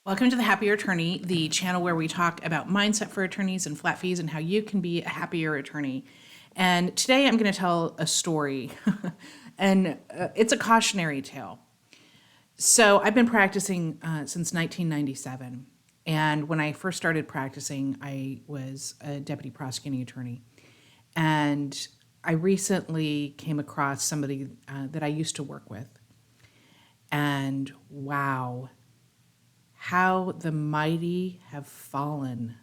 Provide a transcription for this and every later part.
Welcome to the Happier Attorney, the channel where we talk about mindset for attorneys and flat fees and how you can be a happier attorney. And today I'm going to tell a story, and it's a cautionary tale. So I've been practicing since 1997. And when I first started practicing, I was a deputy prosecuting attorney. And I recently came across somebody that I used to work with. And wow, how the mighty have fallen.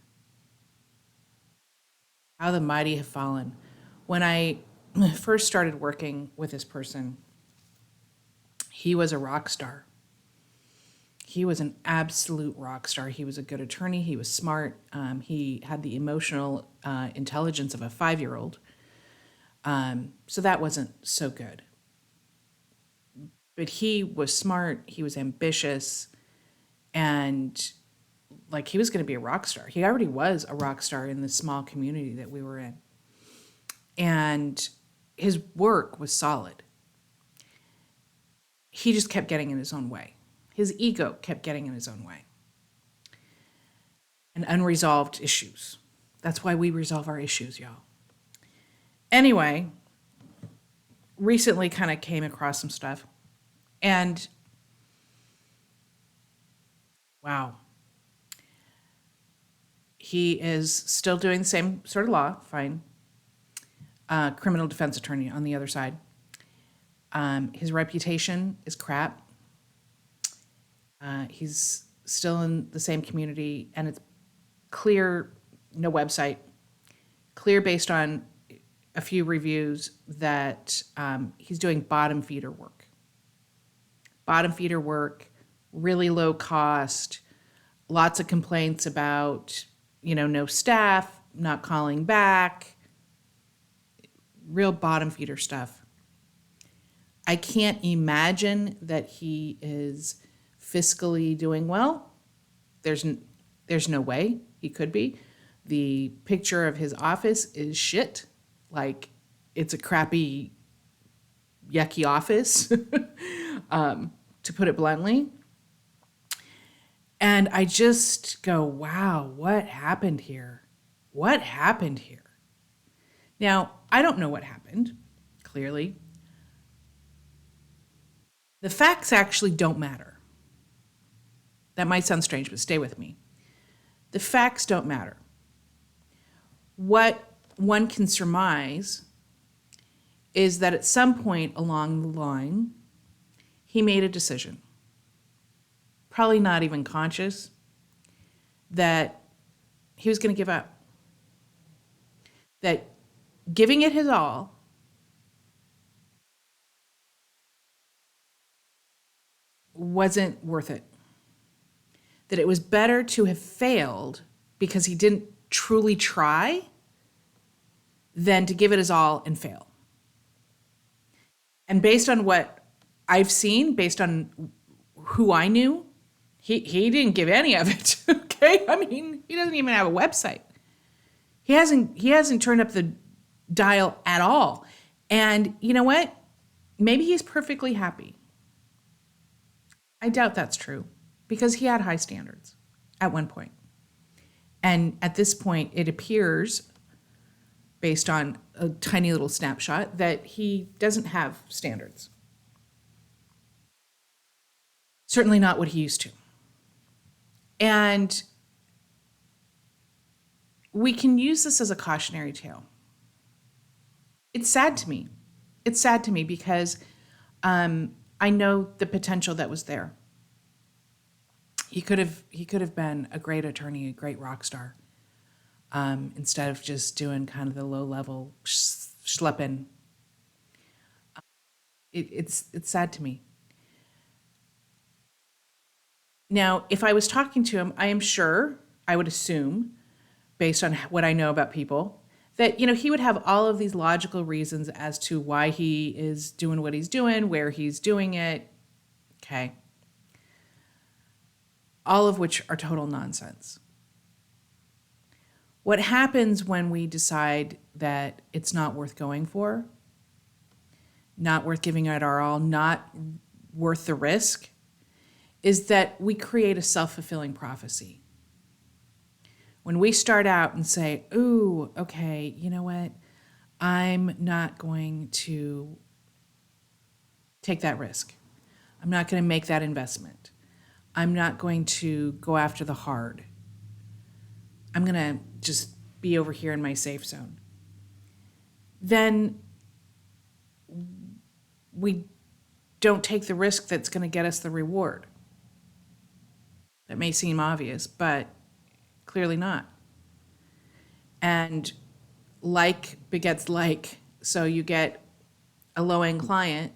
How the mighty have fallen. When I first started working with this person, he was a rock star. He was an absolute rock star. He was a good attorney. He was smart. He had the emotional intelligence of a 5-year-old. So that wasn't so good. But he was smart. He was ambitious. And like he was going to be a rock star. He already was a rock star in the small community that we were in. And his work was solid. He just kept getting in his own way. His ego kept getting in his own way. And unresolved issues. That's why we resolve our issues, y'all. Anyway, recently kind of came across some stuff. And wow. He is still doing the same sort of law, fine. Criminal defense attorney on the other side. His reputation is crap. He's still in the same community, and it's clear, no website, clear based on a few reviews that he's doing bottom feeder work. Bottom feeder work, really low cost, lots of complaints about, no staff, not calling back, real bottom feeder stuff. I can't imagine that he is fiscally doing well. There's no way he could be. The picture of his office is shit. Like, it's a crappy, yucky office, to put it bluntly. And I just go, wow, what happened here? What happened here? Now, I don't know what happened, clearly. The facts actually don't matter. That might sound strange, but stay with me. The facts don't matter. What one can surmise is that at some point along the line, he made a decision, probably not even conscious, that he was going to give up. That giving it his all wasn't worth it. That it was better to have failed because he didn't truly try than to give it his all and fail. And based on what I've seen, based on who I knew, he didn't give any of it. Okay? I mean, he doesn't even have a website. He hasn't turned up the dial at all. And you know what? Maybe he's perfectly happy. I doubt that's true because he had high standards at one point. And at this point, it appears, based on a tiny little snapshot, that he doesn't have standards. Certainly not what he used to. And we can use this as a cautionary tale. It's sad to me. It's sad to me because I know the potential that was there. He could have been a great attorney, a great rock star, instead of just doing kind of the low level schlepping. It's sad to me. Now, if I was talking to him, I am sure, I would assume, based on what I know about people, that, he would have all of these logical reasons as to why he is doing what he's doing, where he's doing it. Okay. All of which are total nonsense. What happens when we decide that it's not worth going for, not worth giving it our all, not worth the risk, is that we create a self-fulfilling prophecy. When we start out and say, ooh, okay, you know what? I'm not going to take that risk. I'm not going to make that investment. I'm not going to go after the hard. I'm going to just be over here in my safe zone. Then we don't take the risk that's going to get us the reward. That may seem obvious, but clearly not. And like begets like. So you get a low-end client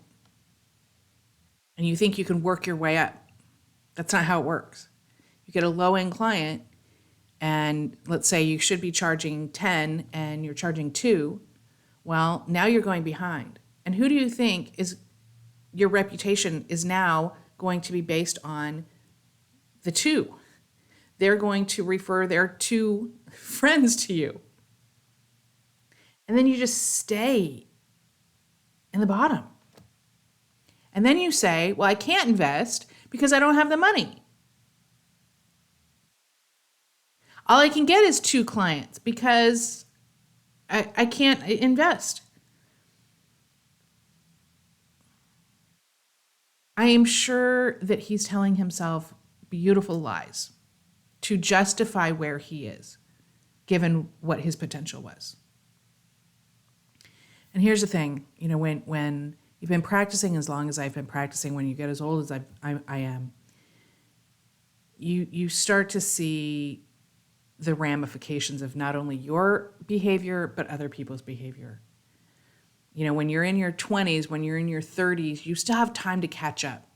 and you think you can work your way up. That's not how it works. You get a low-end client and let's say you should be charging 10 and you're charging 2. Well, now you're going behind. And who do you think is your reputation is now going to be based on the 2? They're going to refer their 2 friends to you. And then you just stay in the bottom. And then you say, well, I can't invest because I don't have the money. All I can get is 2 clients because I can't invest. I am sure that he's telling himself beautiful lies to justify where he is, given what his potential was. And here's the thing, when you've been practicing as long as I've been practicing, when you get as old as I am, you start to see the ramifications of not only your behavior, but other people's behavior. When you're in your 20s, when you're in your 30s, you still have time to catch up.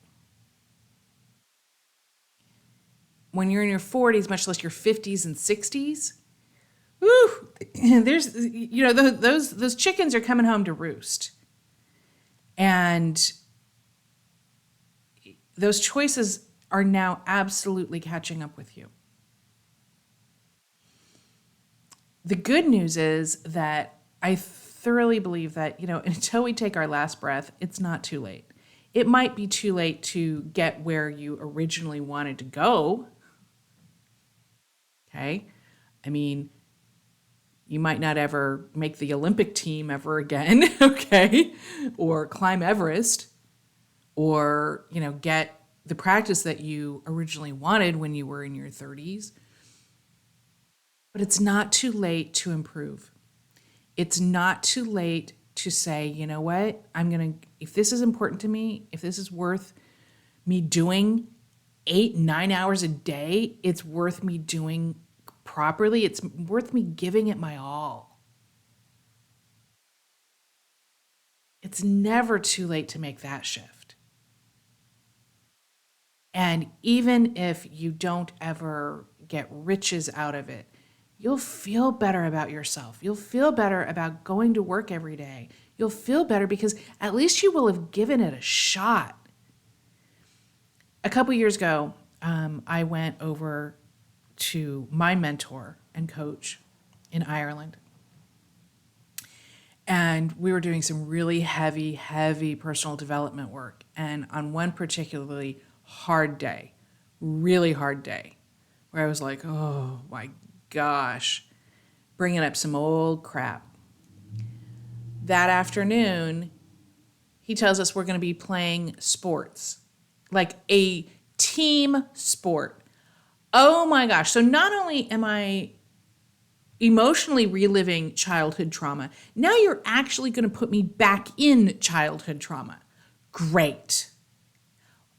When you're in your 40s, much less your 50s and 60s, woo, there's, those chickens are coming home to roost. And those choices are now absolutely catching up with you. The good news is that I thoroughly believe that, until we take our last breath, it's not too late. It might be too late to get where you originally wanted to go. Okay? I mean, you might not ever make the Olympic team ever again, okay? Or climb Everest, or, get the practice that you originally wanted when you were in your 30s. But it's not too late to improve. It's not too late to say, you know what, if this is important to me, if this is worth me doing 8-9 hours a day, it's worth me doing properly. It's worth me giving it my all. It's never too late to make that shift. And even if you don't ever get riches out of it, you'll feel better about yourself. You'll feel better about going to work every day. You'll feel better because at least you will have given it a shot. A couple years ago, I went over to my mentor and coach in Ireland. And we were doing some really heavy personal development work. And on one particularly hard day, really hard day, where I was like, oh my gosh, bringing up some old crap. That afternoon, he tells us we're going to be playing sports, like a team sport. Oh my gosh. So not only am I emotionally reliving childhood trauma, now you're actually going to put me back in childhood trauma. Great.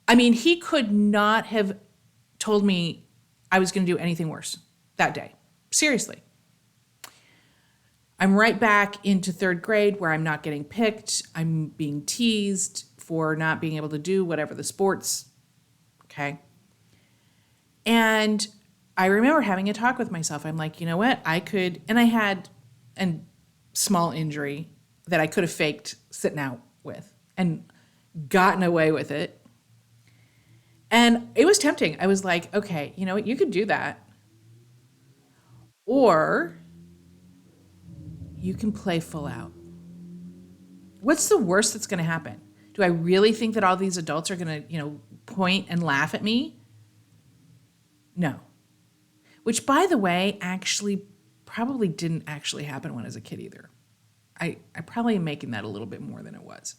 I mean, he could not have told me I was going to do anything worse that day. Seriously. I'm right back into 3rd grade where I'm not getting picked. I'm being teased for not being able to do whatever the sports. Okay. And I remember having a talk with myself. I'm like, you know what? I had a small injury that I could have faked sitting out with and gotten away with it. And it was tempting. I was like, okay, you know what? You could do that. Or you can play full out. What's the worst that's going to happen? Do I really think that all these adults are going to, point and laugh at me? No. Which, by the way, actually probably didn't actually happen when I was a kid either. I probably am making that a little bit more than it was.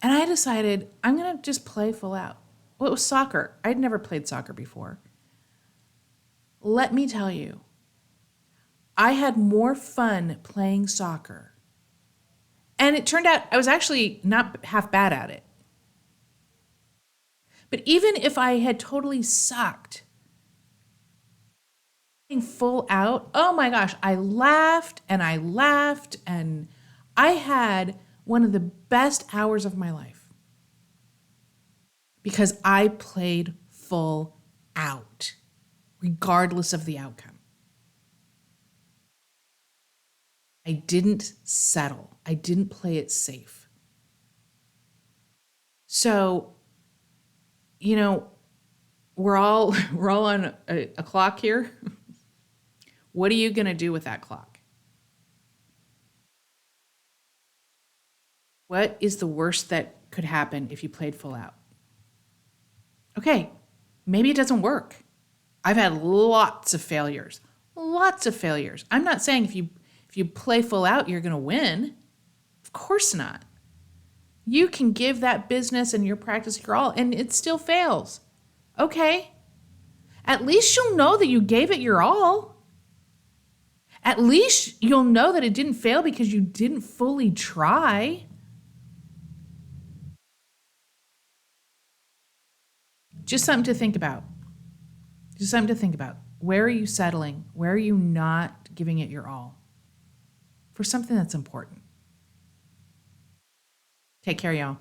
And I decided I'm going to just play full out. Well, it was soccer. I'd never played soccer before. Let me tell you, I had more fun playing soccer. And it turned out I was actually not half bad at it. But even if I had totally sucked, full out, oh my gosh, I laughed and I had one of the best hours of my life because I played full out, regardless of the outcome. I didn't settle. I didn't play it safe. So, we're all on a clock here. What are you going to do with that clock? What is the worst that could happen if you played full out? Okay, maybe it doesn't work. I've had lots of failures. Lots of failures. I'm not saying if you play full out, you're going to win. Of course not. You can give that business and your practice your all, and it still fails. Okay. At least you'll know that you gave it your all. At least you'll know that it didn't fail because you didn't fully try. Just something to think about. Just something to think about. Where are you settling? Where are you not giving it your all for something that's important? Take care, y'all.